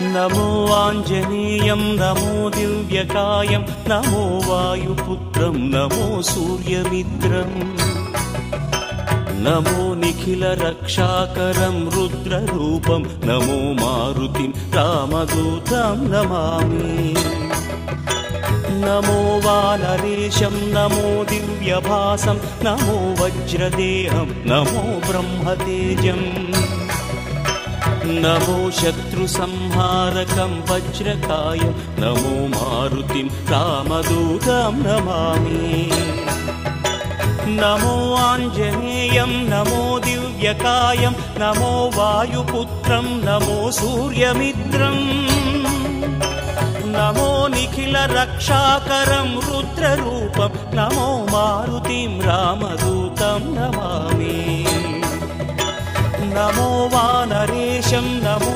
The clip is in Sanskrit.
नमो आञ्जनेयं नमो दिव्यकायं नमो वायुपुत्रं नमो सूर्यमित्रम् नमो निखिलरक्षाकरं रुद्ररूपं नमो मारुतिं रामदूतं नमामि नमो वानरेशं नमो दिव्यभासं नमो वज्रदेहं नमो ब्रह्मतेजम् नमो शत्रुसंहारकं वज्रकायं नमो मारुतिं रामदूतं नमामि नमो आञ्जनेयं नमो दिव्यकायं नमो वायुपुत्रं नमो सूर्यमित्रम् नमो निखिलरक्षाकरं रुद्ररूपं नमो मारुतिं रामदूतं नमामि नमो वानरेशं नमो